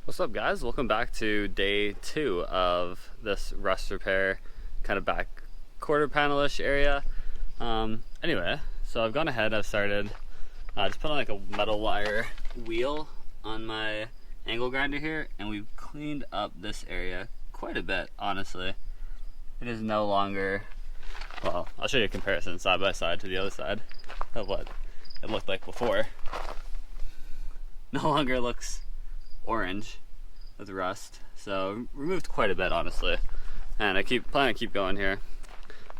What's up, guys? Welcome back to day 2 of this rust repair kind of back quarter panel-ish area. Anyway, so I've gone ahead, I've started just put on like a metal wire wheel on my angle grinder here, and we've cleaned up this area quite a bit, honestly. It is no longer, well, I'll show you a comparison side by side to the other side of what it looked like before. No longer looks orange with rust, so removed quite a bit, honestly, and I plan to keep going here,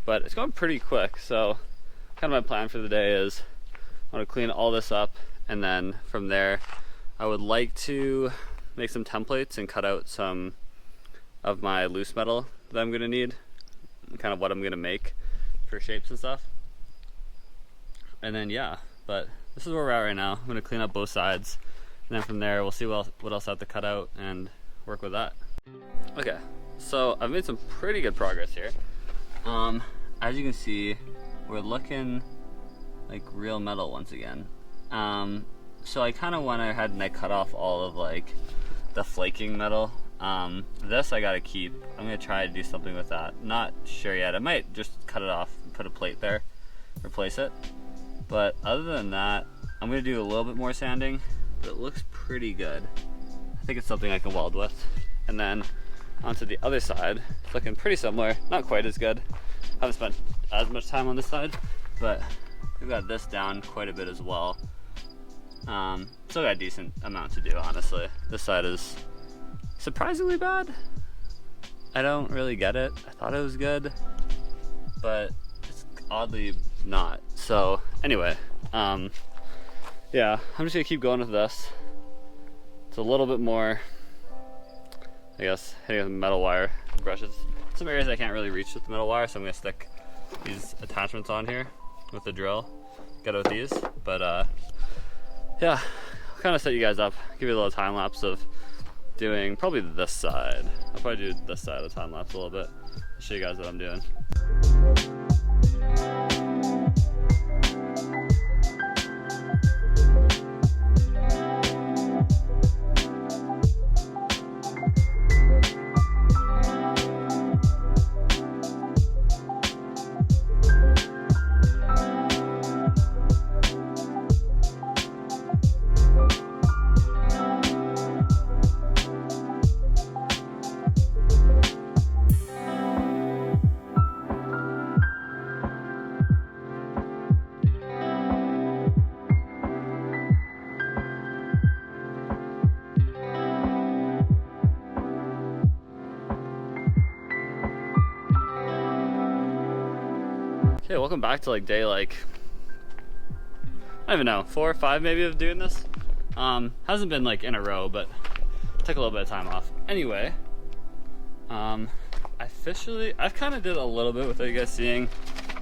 but it's going pretty quick. So kind of my plan for the day is I want to clean all this up, and then from there I would like to make some templates and cut out some of my loose metal that I'm going to need, kind of what I'm going to make for shapes and stuff. And then yeah, but this is where we're at right now. I'm going to clean up both sides, and then from there we'll see what else I have to cut out and work with that. Okay, so I've made some pretty good progress here. As you can see, we're looking like real metal once again. So I kind of went ahead and I cut off all of like the flaking metal. This I gotta keep. I'm gonna try to do something with that. Not sure yet. I might just cut it off and put a plate there, replace it. But other than that, I'm gonna do a little bit more sanding. But it looks pretty good. I think it's something I can weld with. And then onto the other side, it's looking pretty similar, not quite as good. Haven't spent as much time on this side, but we've got this down quite a bit as well. Still got a decent amount to do, honestly. This side is surprisingly bad. I don't really get it. I thought it was good, but it's oddly not. So anyway, yeah, I'm just gonna keep going with this. It's a little bit more, I guess, hitting with metal wire brushes. Some areas I can't really reach with the metal wire, so I'm gonna stick these attachments on here with the drill. Get it with these, but yeah, I'll kind of set you guys up, give you a little time lapse of doing probably this side. I'll probably do this side of the time lapse a little bit. I'll show you guys what I'm doing. Okay, welcome back to like day I don't even know, 4 or 5 maybe of doing this. Hasn't been like in a row, but took a little bit of time off. Anyway, I've kind of did a little bit without you guys seeing,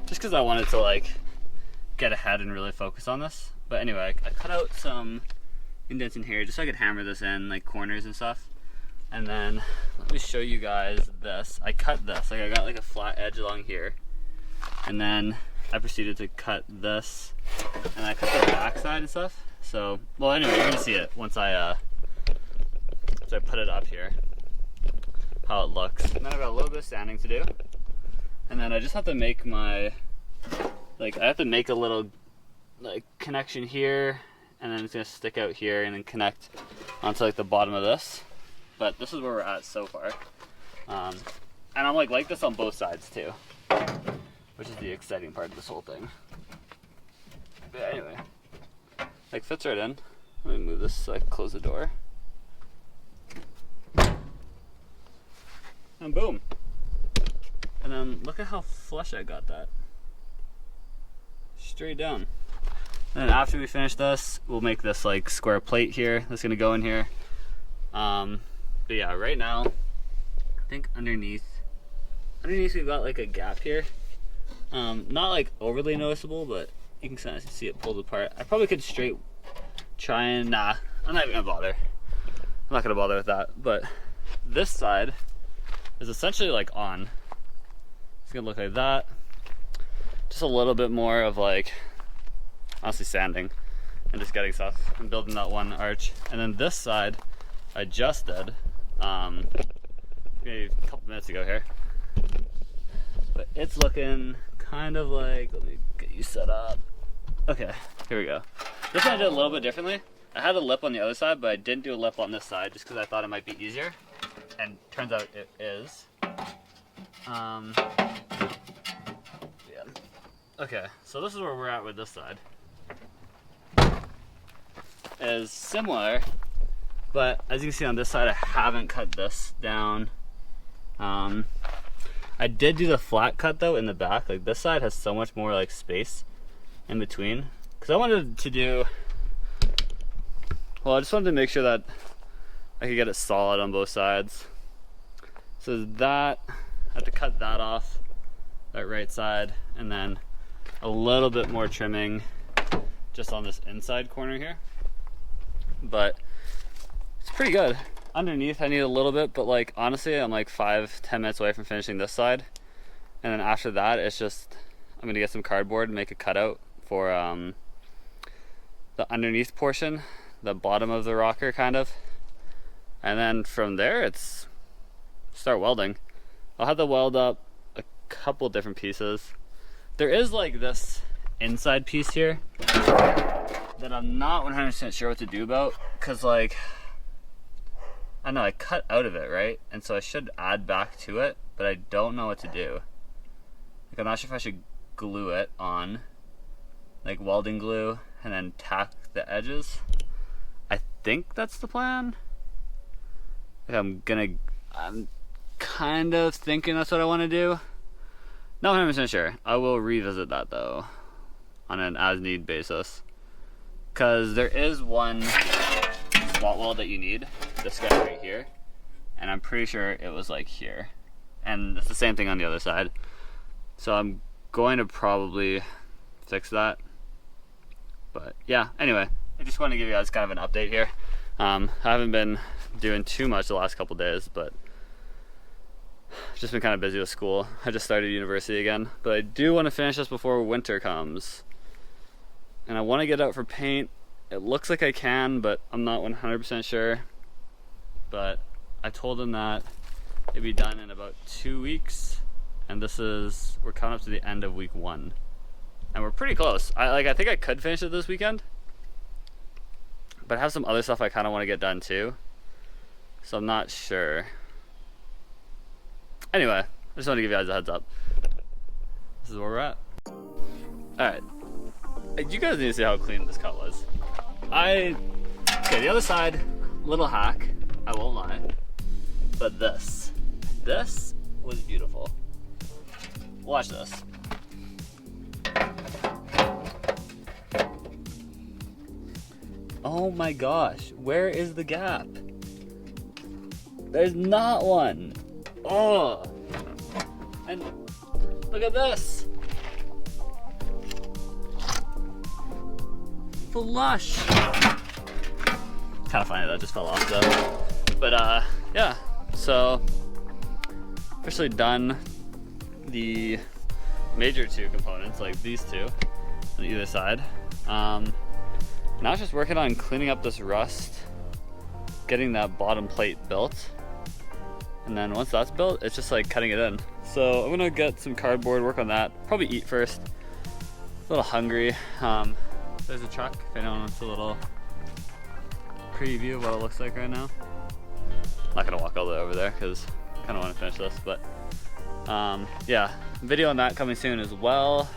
just because I wanted to like get ahead and really focus on this. But anyway, I cut out some indents in here just so I could hammer this in, like corners and stuff. And then let me show you guys this. I cut this, like I got like a flat edge along here. And then I proceeded to cut this, and I cut the back side and stuff. So, well, anyway, you're gonna see it once I put it up here, how it looks. And then I've got a little bit of sanding to do, and then I just have to make my, like, I have to make a little like connection here, and then it's gonna stick out here and then connect onto like the bottom of this. But this is where we're at so far, and I'm like this on both sides too, which is the exciting part of this whole thing. But anyway, like fits right in. Let me move this so I can close the door. And boom. And then look at how flush I got that. Straight down. And then after we finish this, we'll make this like square plate here. That's gonna go in here. But yeah, right now, I think underneath we've got like a gap here. Not like overly noticeable, but you can kind of see it pulled apart. I probably could straight try and, nah, I'm not even gonna bother. I'm not gonna bother with that. But this side is essentially like on. It's gonna look like that. Just a little bit more of like, honestly, sanding and just getting stuff and building that one arch. And then this side I just did maybe a couple minutes ago here, but it's looking kind of like, let me get you set up. Okay, here we go. This one I did a little bit differently. I had a lip on the other side, but I didn't do a lip on this side just because I thought it might be easier, and turns out it is. Yeah. Okay, so this is where we're at with this side. Is similar, but as you can see on this side, I haven't cut this down. I did do the flat cut though in the back. Like this side has so much more like space in between, because I wanted to do, well, I just wanted to make sure that I could get it solid on both sides. So that, I have to cut that off, that right side, and then a little bit more trimming just on this inside corner here. But it's pretty good. Underneath I need a little bit, but like honestly I'm like 5-10 minutes away from finishing this side, and then after that it's just, I'm gonna get some cardboard and make a cutout for the underneath portion, the bottom of the rocker kind of, and then from there it's start welding. I'll have to weld up a couple different pieces. There is like this inside piece here that I'm not 100% sure what to do about, because like, I don't know, I cut out of it, right? And so I should add back to it, but I don't know what to do. Like I'm not sure if I should glue it on, like welding glue, and then tack the edges. I think that's the plan. Like I'm kind of thinking that's what I want to do. Not 100% sure. I will revisit that though, on an as-need basis. Because there is one spot weld that you need, this guy right here, and I'm pretty sure it was like here, and it's the same thing on the other side. So I'm going to probably fix that. But yeah, anyway, I just want to give you guys kind of an update here. I haven't been doing too much the last couple days, but just been kind of busy with school. I just started university again, but I do want to finish this before winter comes. And I want to get out for paint. It looks like I can, but I'm not 100% sure. But I told him that it'd be done in about 2 weeks, and we're coming up to the end of week 1, and we're pretty close. I think I could finish it this weekend, but I have some other stuff I kind of want to get done too, so I'm not sure. Anyway, I just want to give you guys a heads up. This is where we're at. Alright. You guys need to see how clean this cut was. Okay, the other side, little hack, I won't lie. But this was beautiful. Watch this. Oh my gosh, where is the gap? There's not one. Oh, and look at this. Flush. Kind of funny that just fell off though. But yeah, so officially done the major 2 components, like these 2 on either side. Now it's just working on cleaning up this rust, getting that bottom plate built, and then once that's built, it's just like cutting it in. So I'm gonna get some cardboard, work on that, probably eat first. A little hungry. There's a truck, if anyone wants a little preview of what it looks like right now. I'm not gonna walk all the way over there because I kinda wanna finish this, but yeah, video on that coming soon as well.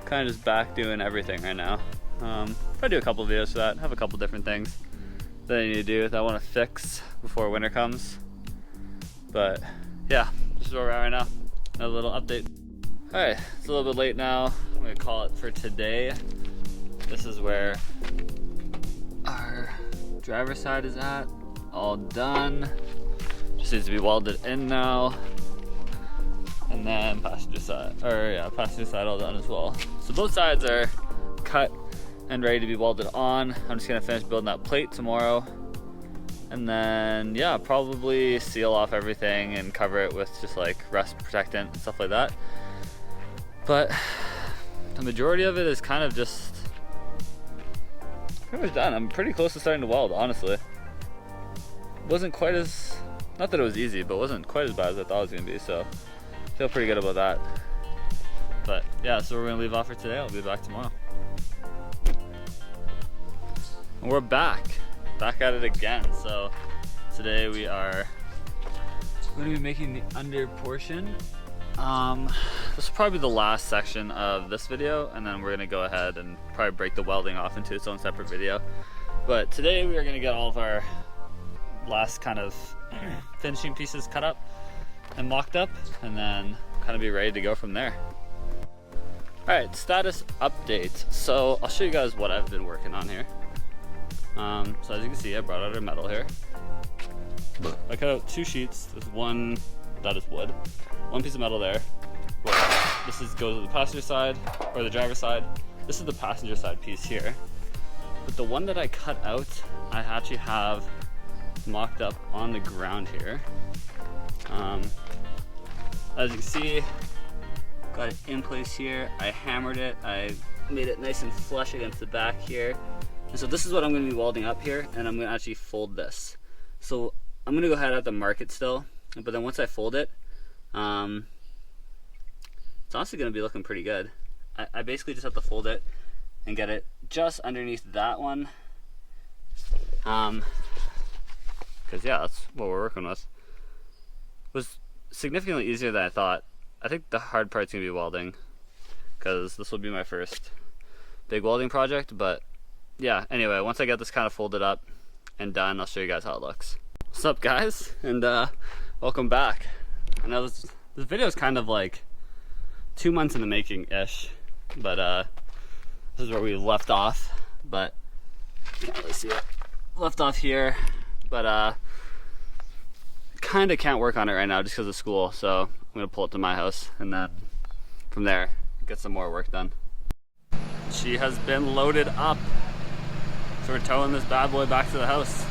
Kinda just back doing everything right now. Probably do a couple videos for that, have a couple different things that I need to do that I wanna fix before winter comes. But yeah, this is where we're at right now. Another little update. Alright, it's a little bit late now. I'm gonna call it for today. This is where our driver's side is at. All done. Just needs to be welded in now. And then passenger side all done as well. So both sides are cut and ready to be welded on. I'm just gonna finish building that plate tomorrow. And then yeah, probably seal off everything and cover it with just like rust protectant and stuff like that. But the majority of it is kind of just pretty much done. I'm pretty close to starting to weld, honestly. wasn't quite as, not that it was easy, but wasn't quite as bad as I thought it was gonna be, so I feel pretty good about that. But yeah, so we're gonna leave off for today. I'll be back tomorrow. And we're back at it again. So today we are going to be making the under portion. This will probably be the last section of this video, and then we're gonna go ahead and probably break the welding off into its own separate video. But today we are gonna get all of our last kind of finishing pieces cut up and mocked up, and then kind of be ready to go from there. Alright, status update. So I'll show you guys what I've been working on here. So as you can see, I brought out our metal here. I cut out 2 sheets. There's one that is wood, 1 piece of metal there. This goes to the passenger side, or the driver's side. This is the passenger side piece here. But the one that I cut out, I actually have mocked up on the ground here. As you can see, got it in place here. I hammered it. I made it nice and flush against the back here. And so this is what I'm going to be welding up here, and I'm going to actually fold this. So I'm going to go ahead and have to mark it still, but then once I fold it, it's honestly going to be looking pretty good. I basically just have to fold it and get it just underneath that one. Because yeah, that's what we're working with. It was significantly easier than I thought. I think the hard part's going to be welding, because this will be my first big welding project. But yeah, anyway, once I get this kind of folded up and done, I'll show you guys how it looks. What's up, guys, and welcome back. I know this video is kind of like 2 months in the making ish, but this is where we left off, but can't really see it. Left off here, but kind of can't work on it right now just because of school, so I'm gonna pull it to my house and then from there get some more work done. She has been loaded up, so we're towing this bad boy back to the house.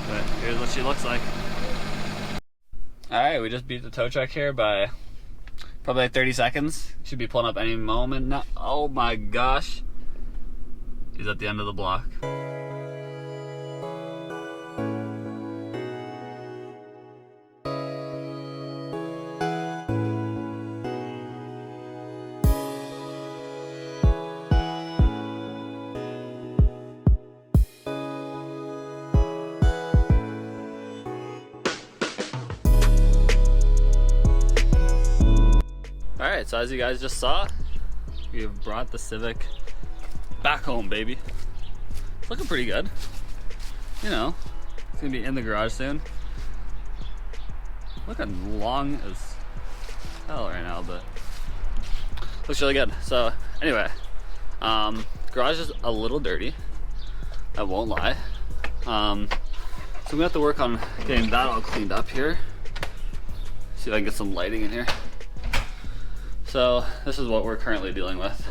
But here's what she looks like. Alright, we just beat the tow truck here by probably like 30 seconds. Should be pulling up any moment now. Oh my gosh. He's at the end of the block. Alright, so as you guys just saw, we have brought the Civic back home, baby. It's looking pretty good. You know, it's gonna be in the garage soon. Looking long as hell right now, but looks really good. So anyway, garage is a little dirty, I won't lie. So I'm gonna have to work on getting that all cleaned up here. See if I can get some lighting in here. So this is what we're currently dealing with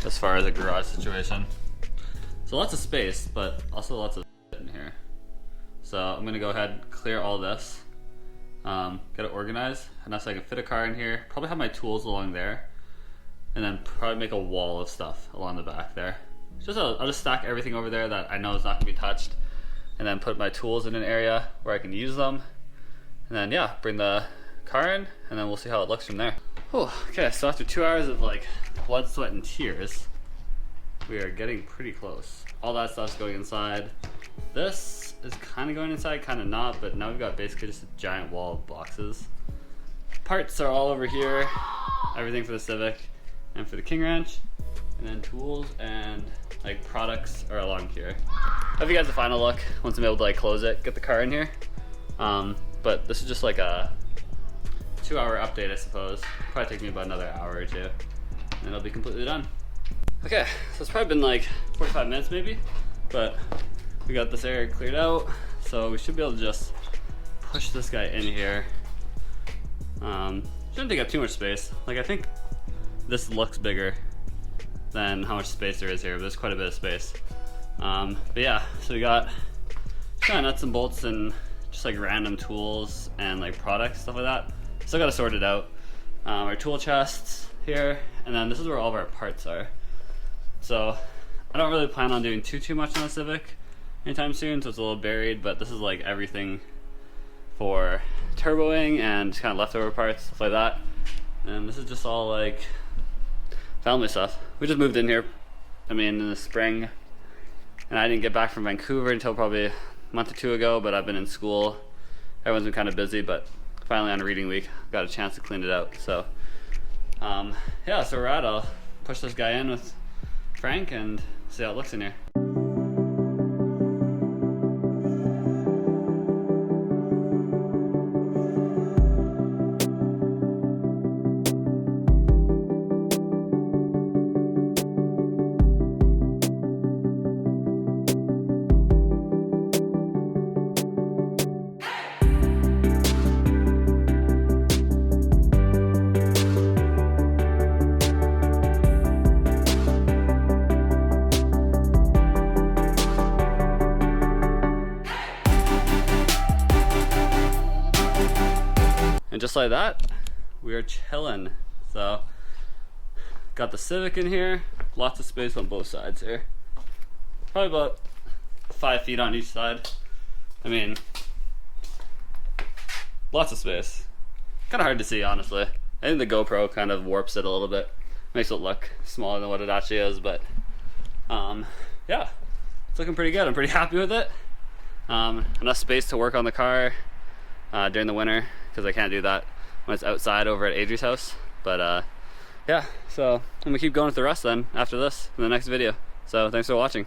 as far as a garage situation. So lots of space, but also lots of shit in here. So I'm gonna go ahead and clear all this, get it organized, enough so I can fit a car in here, probably have my tools along there, and then probably make a wall of stuff along the back there. I'll just stack everything over there that I know is not gonna be touched, and then put my tools in an area where I can use them, and then yeah, bring the car in, and then we'll see how it looks from there. Oh, okay, so after 2 hours of like blood, sweat, and tears, we are getting pretty close. All that stuff's going inside. This is kind of going inside, kind of not, but now we've got basically just a giant wall of boxes. Parts are all over here, everything for the Civic and for the King Ranch, and then tools and like products are along here. I'll give you guys a final look once I'm able to like close it, get the car in here. But this is just like a 2-hour update, I suppose. Probably take me about another hour or two, and it'll be completely done. Okay, so it's probably been like 45 minutes maybe, but we got this area cleared out, so we should be able to just push this guy in here. Shouldn't take up too much space. Like, I think this looks bigger than how much space there is here, but there's quite a bit of space. But yeah, so we got kind of nuts and bolts and just like random tools and like products, stuff like that. Still gotta sort it out. Our tool chests here, and then this is where all of our parts are. So I don't really plan on doing too much on the Civic anytime soon, so it's a little buried, but this is like everything for turboing and kind of leftover parts, stuff like that. And this is just all like family stuff. We just moved in here, I mean, in the spring, and I didn't get back from Vancouver until probably a month or two ago, but I've been in school. Everyone's been kind of busy, but finally on reading week, got a chance to clean it out. So yeah, so we're at, I'll push this guy in with Frank and see how it looks in here. And just like that, we are chilling. So, got the Civic in here, lots of space on both sides here. Probably about 5 feet on each side. I mean, lots of space. Kind of hard to see, honestly. I think the GoPro kind of warps it a little bit. Makes it look smaller than what it actually is, but yeah, it's looking pretty good. I'm pretty happy with it. Enough space to work on the car during the winter, because I can't do that when it's outside over at Adri's house. But yeah, so I'm gonna keep going with the rest then after this in the next video. So thanks for watching.